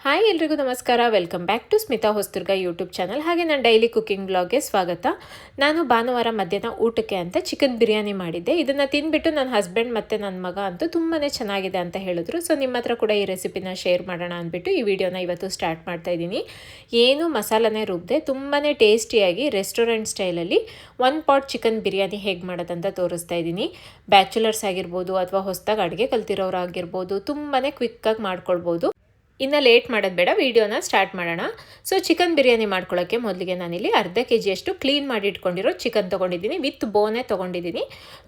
Hi ಎಲ್ರಿಗೂ ನಮಸ್ಕಾರ. Welcome back to Smita Hosadurga YouTube channel. ಹಾಗೆ ನಾನು ಡೈಲಿ ಕುಕಿಂಗ್ ಬ್ಲಾಗ್ಗೆ ಸ್ವಾಗತ. ನಾನು ಭಾನುವಾರ ಮಧ್ಯಾಹ್ನ ಊಟಕ್ಕೆ ಅಂತ ಚಿಕನ್ ಬಿರಿಯಾನಿ ಮಾಡಿದ್ದೆ. ಇದನ್ನು ತಿಂದ್ಬಿಟ್ಟು ನನ್ನ ಹಸ್ಬೆಂಡ್ ಮತ್ತು ನನ್ನ ಮಗ ಅಂತೂ ತುಂಬಾ ಚೆನ್ನಾಗಿದೆ ಅಂತ ಹೇಳಿದ್ರು. ಸೊ ನಿಮ್ಮ ಹತ್ರ ಕೂಡ ಈ ರೆಸಿಪಿನ ಶೇರ್ ಮಾಡೋಣ ಅಂದ್ಬಿಟ್ಟು ಈ ವಿಡಿಯೋನ ಇವತ್ತು ಸ್ಟಾರ್ಟ್ ಮಾಡ್ತಾಯಿದ್ದೀನಿ. ಏನು ಮಸಾಲನೇ ರುಬ್ಬದೆ ತುಂಬಾ ಟೇಸ್ಟಿಯಾಗಿ ರೆಸ್ಟೋರೆಂಟ್ ಸ್ಟೈಲಲ್ಲಿ 1 ಪಾಟ್ ಚಿಕನ್ ಬಿರಿಯಾನಿ ಹೇಗೆ ಮಾಡೋದಂತ ತೋರಿಸ್ತಾ ಇದ್ದೀನಿ. ಬ್ಯಾಚುಲರ್ಸ್ ಆಗಿರ್ಬೋದು ಅಥವಾ ಹೊಸದಾಗಿ ಅಡುಗೆ ಕಲ್ತಿರೋರು ಆಗಿರ್ಬೋದು ತುಂಬಾ ಕ್ವಿಕ್ಕಾಗಿ ಮಾಡ್ಕೊಳ್ಬೋದು. ಇನ್ನು ಲೇಟ್ ಮಾಡೋದು ಬೇಡ, ವಿಡಿಯೋನ ಸ್ಟಾರ್ಟ್ ಮಾಡೋಣ. ಸೊ ಚಿಕನ್ ಬಿರಿಯಾನಿ ಮಾಡ್ಕೊಳ್ಳೋಕ್ಕೆ ಮೊದಲಿಗೆ ನಾನಿಲ್ಲಿ ಅರ್ಧ ಕೆಜಿಯಷ್ಟು ಕ್ಲೀನ್ ಮಾಡಿ ಇಟ್ಕೊಂಡಿರೋ ಚಿಕನ್ ತೊಗೊಂಡಿದ್ದೀನಿ. ವಿತ್ ಬೋನೇ ತೊಗೊಂಡಿದ್ದೀನಿ.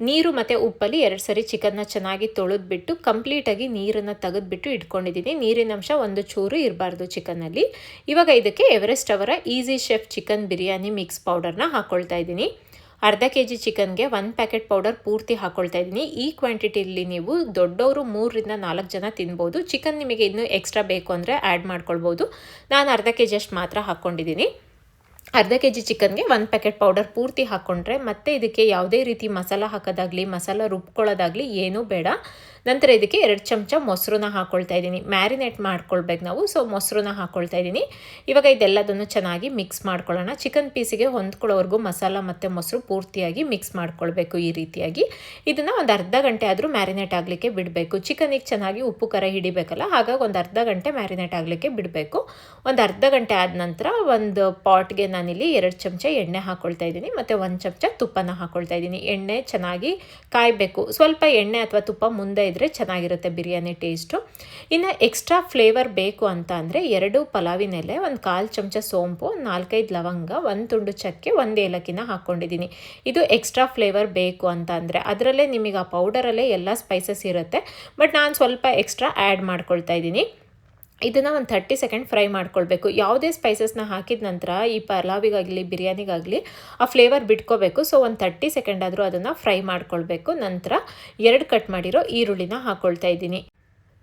ನೀರು ಮತ್ತು ಉಪ್ಪಲ್ಲಿ 2 ಸರಿ ಚಿಕನ್ನ ಚೆನ್ನಾಗಿ ತೊಳೆದ್ಬಿಟ್ಟು ಕಂಪ್ಲೀಟಾಗಿ ನೀರನ್ನು ತೆಗೆದುಬಿಟ್ಟು ಇಟ್ಕೊಂಡಿದ್ದೀನಿ. ನೀರಿನ ಅಂಶ ಒಂದು ಚೂರು ಇರಬಾರ್ದು ಚಿಕನ್ನಲ್ಲಿ. ಇವಾಗ ಇದಕ್ಕೆ ಎವರೆಸ್ಟ್ ಅವರ easy chef chicken biryani mix ಪೌಡರ್ನ ಹಾಕ್ಕೊಳ್ತಾ ಇದ್ದೀನಿ. ಅರ್ಧ ಕೆಜಿ ಚಿಕನ್ಗೆ 1 ಪ್ಯಾಕೆಟ್ ಪೌಡರ್ ಪೂರ್ತಿ ಹಾಕ್ಕೊಳ್ತಾ ಇದ್ದೀನಿ. ಈ ಕ್ವಾಂಟಿಟಿಯಲ್ಲಿ ನೀವು ದೊಡ್ಡವರು 3 ರಿಂದ 4 ಜನ ತಿನ್ಬೋದು. ಚಿಕನ್ ನಿಮಗೆ ಇನ್ನೂ ಎಕ್ಸ್ಟ್ರಾ ಬೇಕು ಅಂದರೆ ಆ್ಯಡ್ ಮಾಡ್ಕೊಳ್ಬೋದು. ನಾನು ಅರ್ಧ ಕೆಜಿ ಅಷ್ಟು ಮಾತ್ರ ಹಾಕ್ಕೊಂಡಿದ್ದೀನಿ. ಅರ್ಧ ಕೆಜಿ ಚಿಕನ್ಗೆ 1 ಪ್ಯಾಕೆಟ್ ಪೌಡರ್ ಪೂರ್ತಿ ಹಾಕ್ಕೊಂಡ್ರೆ ಮತ್ತೆ ಇದಕ್ಕೆ ಯಾವುದೇ ರೀತಿ ಮಸಾಲ ಹಾಕೋದಾಗಲಿ ಮಸಾಲ ರುಬ್ಕೊಳ್ಳೋದಾಗಲಿ ಏನೂ ಬೇಡ. ನಂತರ ಇದಕ್ಕೆ 2 ಚಮಚ ಮೊಸರನ್ನ ಹಾಕ್ಕೊಳ್ತಾ ಇದ್ದೀನಿ. ಮ್ಯಾರಿನೇಟ್ ಮಾಡ್ಕೊಳ್ಬೇಕು ನಾವು. ಸೊ ಮೊಸರನ್ನ ಹಾಕ್ಕೊಳ್ತಾ ಇದ್ದೀನಿ. ಇವಾಗ ಇದೆಲ್ಲದನ್ನು ಚೆನ್ನಾಗಿ ಮಿಕ್ಸ್ ಮಾಡ್ಕೊಳ್ಳೋಣ. ಚಿಕನ್ ಪೀಸಿಗೆ ಹೊಂದ್ಕೊಳ್ಳೋವರೆಗೂ ಮಸಾಲ ಮತ್ತು ಮೊಸರು ಪೂರ್ತಿಯಾಗಿ ಮಿಕ್ಸ್ ಮಾಡ್ಕೊಳ್ಬೇಕು. ಈ ರೀತಿಯಾಗಿ ಇದನ್ನು ಒಂದು ಅರ್ಧ ಗಂಟೆ ಆದರೂ ಮ್ಯಾರಿನೇಟ್ ಆಗಲಿಕ್ಕೆ ಬಿಡಬೇಕು. ಚಿಕನಿಗೆ ಚೆನ್ನಾಗಿ ಉಪ್ಪು ಖಾರ ಹಿಡಿಬೇಕಲ್ಲ, ಹಾಗಾಗಿ ಒಂದು ಅರ್ಧ ಗಂಟೆ ಮ್ಯಾರಿನೇಟ್ ಆಗಲಿಕ್ಕೆ ಬಿಡಬೇಕು. ಒಂದು ಅರ್ಧ ಗಂಟೆ ಆದ ನಂತರ ಒಂದು ಪಾಟ್ಗೆ ನಾನಿಲ್ಲಿ 2 ಚಮಚ ಎಣ್ಣೆ ಹಾಕ್ಕೊಳ್ತಾ ಇದ್ದೀನಿ ಮತ್ತು 1 ಚಮಚ ತುಪ್ಪನ ಹಾಕ್ಕೊಳ್ತಾ ಇದ್ದೀನಿ. ಎಣ್ಣೆ ಚೆನ್ನಾಗಿ ಕಾಯಬೇಕು. ಸ್ವಲ್ಪ ಎಣ್ಣೆ ಅಥವಾ ತುಪ್ಪ ಮುಂದೆ ಇದ್ದರೆ ಚೆನ್ನಾಗಿರುತ್ತೆ ಬಿರಿಯಾನಿ ಟೇಸ್ಟು. ಇನ್ನು ಎಕ್ಸ್ಟ್ರಾ ಫ್ಲೇವರ್ ಬೇಕು ಅಂತ ಅಂದರೆ 2 ಪಲಾವಿನ ಎಲೆ, 1/4 ಚಮಚ ಸೋಂಪು, 4-5 ಲವಂಗ, 1 ತುಂಡು ಚಕ್ಕೆ, 1 ಏಲಕ್ಕಿನ ಹಾಕ್ಕೊಂಡಿದ್ದೀನಿ. ಇದು ಎಕ್ಸ್ಟ್ರಾ ಫ್ಲೇವರ್ ಬೇಕು ಅಂತ ಅಂದರೆ ಅದರಲ್ಲೇ ನಿಮಗೆ ಆ ಪೌಡರಲ್ಲೇ ಎಲ್ಲ ಸ್ಪೈಸಸ್ ಇರುತ್ತೆ. ಬಟ್ ನಾನು ಸ್ವಲ್ಪ ಎಕ್ಸ್ಟ್ರಾ ಆ್ಯಡ್ ಮಾಡ್ಕೊಳ್ತಾ ಇದ್ದೀನಿ. ಇದನ್ನು ಒಂದು 30 ಸೆಕೆಂಡ್ ಫ್ರೈ ಮಾಡ್ಕೊಳ್ಬೇಕು. ಯಾವುದೇ ಸ್ಪೈಸಸ್ನ ಹಾಕಿದ ನಂತರ ಈ ಪಲಾವಿಗಾಗಲಿ ಬಿರಿಯಾನಿಗಾಗಲಿ ಆ ಫ್ಲೇವರ್ ಬಿಟ್ಕೋಬೇಕು. ಸೊ ಒಂದು 30 ಸೆಕೆಂಡ್ ಆದರೂ ಅದನ್ನು ಫ್ರೈ ಮಾಡ್ಕೊಳ್ಬೇಕು. ನಂತರ 2 ಕಟ್ ಮಾಡಿರೋ ಈರುಳ್ಳಿನ ಹಾಕ್ಕೊಳ್ತಾ ಇದ್ದೀನಿ.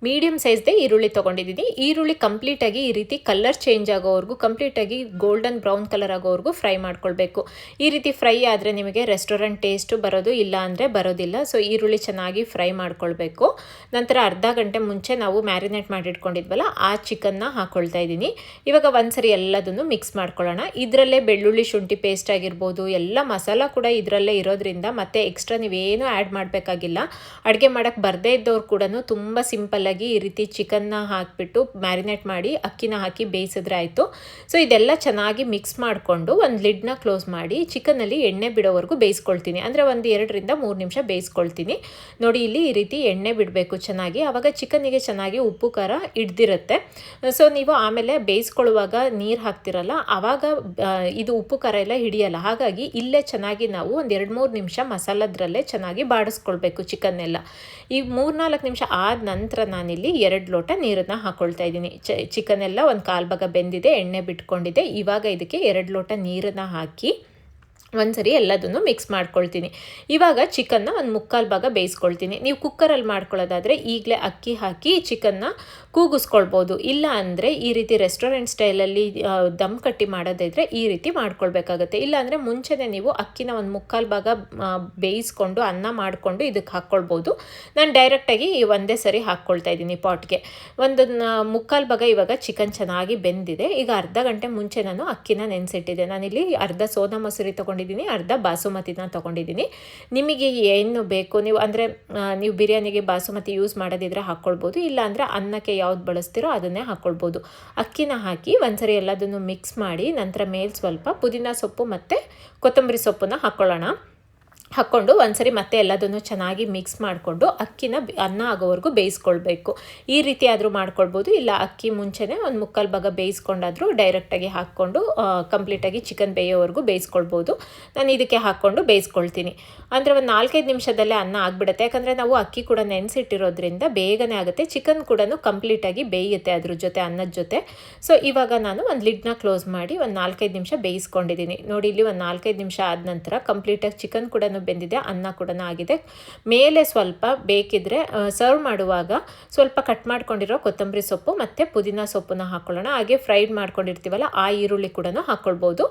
ಮೀಡಿಯಮ್ ಸೈಜ್ದೇ ಈರುಳ್ಳಿ ತೊಗೊಂಡಿದ್ದೀನಿ. ಈರುಳ್ಳಿ ಕಂಪ್ಲೀಟಾಗಿ ಈ ರೀತಿ ಕಲರ್ ಚೇಂಜ್ ಆಗೋವರೆಗೂ, ಕಂಪ್ಲೀಟಾಗಿ ಗೋಲ್ಡನ್ ಬ್ರೌನ್ ಕಲರ್ ಆಗೋವರೆಗೂ ಫ್ರೈ ಮಾಡ್ಕೊಳ್ಬೇಕು. ಈ ರೀತಿ ಫ್ರೈ ಆದರೆ ನಿಮಗೆ ರೆಸ್ಟೋರೆಂಟ್ ಟೇಸ್ಟು ಬರೋದು, ಇಲ್ಲ ಅಂದರೆ ಬರೋದಿಲ್ಲ. ಸೊ ಈರುಳ್ಳಿ ಚೆನ್ನಾಗಿ ಫ್ರೈ ಮಾಡ್ಕೊಳ್ಬೇಕು. ನಂತರ ಅರ್ಧ ಗಂಟೆ ಮುಂಚೆ ನಾವು ಮ್ಯಾರಿನೇಟ್ ಮಾಡಿಟ್ಕೊಂಡಿದ್ವಲ್ಲ ಆ ಚಿಕನ್ನ ಹಾಕ್ಕೊಳ್ತಾ ಇದ್ದೀನಿ. ಇವಾಗ ಒಂದ್ಸರಿ ಎಲ್ಲದನ್ನು ಮಿಕ್ಸ್ ಮಾಡ್ಕೊಳ್ಳೋಣ. ಇದರಲ್ಲೇ ಬೆಳ್ಳುಳ್ಳಿ ಶುಂಠಿ ಪೇಸ್ಟ್ ಆಗಿರ್ಬೋದು, ಎಲ್ಲ ಮಸಾಲ ಕೂಡ ಇದರಲ್ಲೇ ಇರೋದ್ರಿಂದ ಮತ್ತೆ ಎಕ್ಸ್ಟ್ರಾ ನೀವೇನು ಆ್ಯಡ್ ಮಾಡಬೇಕಾಗಿಲ್ಲ. ಅಡುಗೆ ಮಾಡೋಕ್ಕೆ ಬರದೇ ಇದ್ದವ್ರು ಕೂಡ ತುಂಬ ಸಿಂಪಲ್ ಈ ರೀತಿ ಚಿಕನ್ನ ಹಾಕಿಬಿಟ್ಟು ಮ್ಯಾರಿನೇಟ್ ಮಾಡಿ ಅಕ್ಕಿನ ಹಾಕಿ ಬೇಯಿಸಿದ್ರೆ ಆಯಿತು. ಸೊ ಇದೆಲ್ಲ ಚೆನ್ನಾಗಿ ಮಿಕ್ಸ್ ಮಾಡಿಕೊಂಡು ಒಂದು ಲಿಡ್ನ ಕ್ಲೋಸ್ ಮಾಡಿ ಚಿಕನ್ನಲ್ಲಿ ಎಣ್ಣೆ ಬಿಡೋವರೆಗೂ ಬೇಯಿಸ್ಕೊಳ್ತೀನಿ. ಅಂದರೆ ಒಂದು 2 ರಿಂದ 3 ನಿಮಿಷ ಬೇಯಿಸ್ಕೊಳ್ತೀನಿ. ನೋಡಿ ಇಲ್ಲಿ ಈ ರೀತಿ ಎಣ್ಣೆ ಬಿಡಬೇಕು ಚೆನ್ನಾಗಿ. ಆವಾಗ ಚಿಕನ್ನಿಗೆ ಚೆನ್ನಾಗಿ ಉಪ್ಪು ಖಾರ ಹಿಡ್ದಿರುತ್ತೆ. ಸೊ ನೀವು ಆಮೇಲೆ ಬೇಯಿಸ್ಕೊಳ್ಳುವಾಗ ನೀರು ಹಾಕ್ತಿರಲ್ಲ, ಆವಾಗ ಇದು ಉಪ್ಪು ಖಾರ ಎಲ್ಲ ಹಿಡಿಯಲ್ಲ. ಹಾಗಾಗಿ ಇಲ್ಲೇ ಚೆನ್ನಾಗಿ ನಾವು ಒಂದು 2-3 ನಿಮಿಷ ಮಸಾಲದ್ರಲ್ಲೇ ಚೆನ್ನಾಗಿ ಬಾಡಿಸ್ಕೊಳ್ಬೇಕು ಚಿಕನ್ನೆಲ್ಲ. ಈ 3-4 ನಿಮಿಷ ಆದ ನಂತರ ನಾನಿಲ್ಲಿ 2 ಲೋಟ ನೀರನ್ನು ಹಾಕ್ಕೊಳ್ತಾ ಇದ್ದೀನಿ. ಚಿಕನ್ ಎಲ್ಲ ಒಂದು 1/4 ಭಾಗ ಬೆಂದಿದೆ, ಎಣ್ಣೆ ಬಿಟ್ಕೊಂಡಿದೆ. ಇವಾಗ ಇದಕ್ಕೆ 2 ಲೋಟ ನೀರನ್ನು ಹಾಕಿ ಒಂದ್ಸರಿ ಎಲ್ಲದನ್ನು ಮಿಕ್ಸ್ ಮಾಡ್ಕೊಳ್ತೀನಿ. ಇವಾಗ ಚಿಕನ್ನ ಒಂದು 3/4 ಭಾಗ ಬೇಯಿಸ್ಕೊಳ್ತೀನಿ. ನೀವು ಕುಕ್ಕರಲ್ಲಿ ಮಾಡ್ಕೊಳ್ಳೋದಾದರೆ ಈಗಲೇ ಅಕ್ಕಿ ಹಾಕಿ ಚಿಕನ್ನ ಕೂಗಿಸ್ಕೊಳ್ಬೋದು. ಇಲ್ಲ ಅಂದರೆ ಈ ರೀತಿ ರೆಸ್ಟೋರೆಂಟ್ ಸ್ಟೈಲಲ್ಲಿ ದಮ್ ಕಟ್ಟಿ ಮಾಡೋದಿದ್ರೆ ಈ ರೀತಿ ಮಾಡ್ಕೊಳ್ಬೇಕಾಗತ್ತೆ. ಇಲ್ಲಾಂದರೆ ಮುಂಚೆನೇ ನೀವು ಅಕ್ಕಿನ ಒಂದು 3/4 ಭಾಗ ಬೇಯಿಸ್ಕೊಂಡು ಅನ್ನ ಮಾಡಿಕೊಂಡು ಇದಕ್ಕೆ ಹಾಕ್ಕೊಳ್ಬೋದು. ನಾನು ಡೈರೆಕ್ಟಾಗಿ ಒಂದೇ ಸರಿ ಹಾಕ್ಕೊಳ್ತಾ ಇದ್ದೀನಿ ಪಾಟ್ಗೆ. ಒಂದು 3/4 ಭಾಗ ಇವಾಗ ಚಿಕನ್ ಚೆನ್ನಾಗಿ ಬೆಂದಿದೆ. ಈಗ ಅರ್ಧ ಗಂಟೆ ಮುಂಚೆ ನಾನು ಅಕ್ಕಿನ ನೆನೆಸಿಟ್ಟಿದ್ದೆ. ನಾನಿಲ್ಲಿ ಅರ್ಧ ಸೋನಾ ಮಸೂರಿ ತೊಗೊಂಡಿದ್ದೀನಿ, ಅರ್ಧ ಬಾಸುಮತಿನ ತೊಗೊಂಡಿದ್ದೀನಿ. ನಿಮಗೆ ಏನು ಬೇಕು ನೀವು ಅಂದರೆ ನೀವು ಬಿರಿಯಾನಿಗೆ ಬಾಸುಮತಿ ಯೂಸ್ ಮಾಡೋದಿದ್ರೆ ಹಾಕ್ಕೊಳ್ಬೋದು. ಇಲ್ಲ ಅಂದರೆ ಅನ್ನಕ್ಕೆ ಯಾವ್ದು ಬಳಸ್ತೀರೋ ಅದನ್ನೇ ಹಾಕ್ಕೊಳ್ಬೋದು. ಅಕ್ಕಿನ ಹಾಕಿ ಒಂದ್ಸರಿ ಎಲ್ಲದನ್ನು ಮಿಕ್ಸ್ ಮಾಡಿ ನಂತರ ಮೇಲೆ ಸ್ವಲ್ಪ ಪುದೀನ ಸೊಪ್ಪು ಮತ್ತು ಕೊತ್ತಂಬರಿ ಸೊಪ್ಪನ್ನ ಹಾಕ್ಕೊಂಡು ಒಂದ್ಸರಿ ಮತ್ತೆ ಎಲ್ಲದನ್ನು ಚೆನ್ನಾಗಿ ಮಿಕ್ಸ್ ಮಾಡಿಕೊಂಡು ಅಕ್ಕಿನ ಅನ್ನ ಆಗೋವರೆಗೂ ಬೇಯಿಸ್ಕೊಳ್ಬೇಕು. ಈ ರೀತಿ ಆದರೂ ಮಾಡ್ಕೊಳ್ಬೋದು. ಇಲ್ಲ ಅಕ್ಕಿ ಮುಂಚೆನೇ ಒಂದು 3/4 ಭಾಗ ಬೇಯಿಸ್ಕೊಂಡಾದರೂ ಡೈರೆಕ್ಟಾಗಿ ಹಾಕ್ಕೊಂಡು ಕಂಪ್ಲೀಟಾಗಿ ಚಿಕನ್ ಬೇಯೋವರೆಗೂ ಬೇಯಿಸ್ಕೊಳ್ಬೋದು. ನಾನು ಇದಕ್ಕೆ ಹಾಕ್ಕೊಂಡು ಬೇಯಿಸ್ಕೊಳ್ತೀನಿ. ಅಂದರೆ ಒಂದು 4-5 ನಿಮಿಷದಲ್ಲೇ ಅನ್ನ ಆಗಿಬಿಡುತ್ತೆ. ಯಾಕಂದರೆ ನಾವು ಅಕ್ಕಿ ಕೂಡ ನೆನೆಸಿಟ್ಟಿರೋದ್ರಿಂದ ಬೇಗನೆ ಆಗುತ್ತೆ. ಚಿಕನ್ ಕೂಡ ಕಂಪ್ಲೀಟಾಗಿ ಬೇಯುತ್ತೆ ಅದ್ರ ಜೊತೆ, ಅನ್ನದ ಜೊತೆ. ಸೊ ಇವಾಗ ನಾನು ಒಂದು ಲಿಡ್ನ ಕ್ಲೋಸ್ ಮಾಡಿ ಒಂದು 4-5 ನಿಮಿಷ ಬೇಯಿಸ್ಕೊಂಡಿದ್ದೀನಿ. ನೋಡಿ ಇಲ್ಲಿ ಒಂದು 4-5 ನಿಮಿಷ ಆದ ನಂತರ ಕಂಪ್ಲೀಟಾಗಿ ಚಿಕನ್ ಕೂಡ ಬೆಂದಿದೆ, ಅನ್ನ ಕೂಡ ಆಗಿದೆ. ಮೇಲೆ ಸ್ವಲ್ಪ ಬೇಕಿದ್ರೆ ಸರ್ವ್ ಮಾಡುವಾಗ ಸ್ವಲ್ಪ ಕಟ್ ಮಾಡ್ಕೊಂಡಿರೋ ಕೊತ್ತಂಬರಿ ಸೊಪ್ಪು ಮತ್ತು ಪುದೀನ ಸೊಪ್ಪನ್ನ ಹಾಕ್ಕೊಳ್ಳೋಣ. ಹಾಗೆ ಫ್ರೈಡ್ ಮಾಡ್ಕೊಂಡಿರ್ತೀವಲ್ಲ ಆ ಈರುಳ್ಳಿ ಕೂಡ ಹಾಕ್ಕೊಳ್ಬೋದು.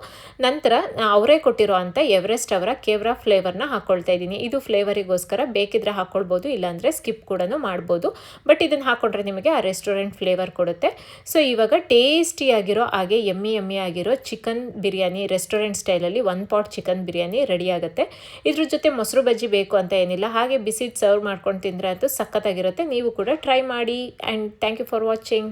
ನಂತರ ಅವರೇ ಕೊಟ್ಟಿರೋ ಅಂಥ ಎವರೆಸ್ಟ್ ಅವರ ಕೇವ್ರಾ ಫ್ಲೇವರ್ನ ಹಾಕ್ಕೊಳ್ತಾ ಇದ್ದೀನಿ. ಇದು ಫ್ಲೇವರಿಗೋಸ್ಕರ, ಬೇಕಿದ್ರೆ ಹಾಕ್ಕೊಳ್ಬೋದು, ಇಲ್ಲಾಂದರೆ ಸ್ಕಿಪ್ ಕೂಡ ಮಾಡ್ಬೋದು. ಬಟ್ ಇದನ್ನು ಹಾಕ್ಕೊಂಡ್ರೆ ನಿಮಗೆ ಆ ರೆಸ್ಟೋರೆಂಟ್ ಫ್ಲೇವರ್ ಕೊಡುತ್ತೆ. ಸೊ ಇವಾಗ ಟೇಸ್ಟಿಯಾಗಿರೋ ಹಾಗೆ ಯಮ್ಮಿ ಆಗಿರೋ ಚಿಕನ್ ಬಿರಿಯಾನಿ, ರೆಸ್ಟೋರೆಂಟ್ ಸ್ಟೈಲಲ್ಲಿ 1 ಪಾಟ್ ಚಿಕನ್ ಬಿರಿಯಾನಿ ರೆಡಿ ಆಗುತ್ತೆ. ಇದ್ರ ಜೊತೆ ಮೊಸರು ಬಜ್ಜಿ ಬೇಕು ಅಂತ ಏನಿಲ್ಲ, ಹಾಗೆ ಬಿಸಿದು ಸರ್ವ್ ಮಾಡ್ಕೊಂಡು ತಿಂದರೆ ಅಂತೂ ಸಖತ್ತಾಗಿರುತ್ತೆ. ನೀವು ಕೂಡ ಟ್ರೈ ಮಾಡಿ. And thank you for watching.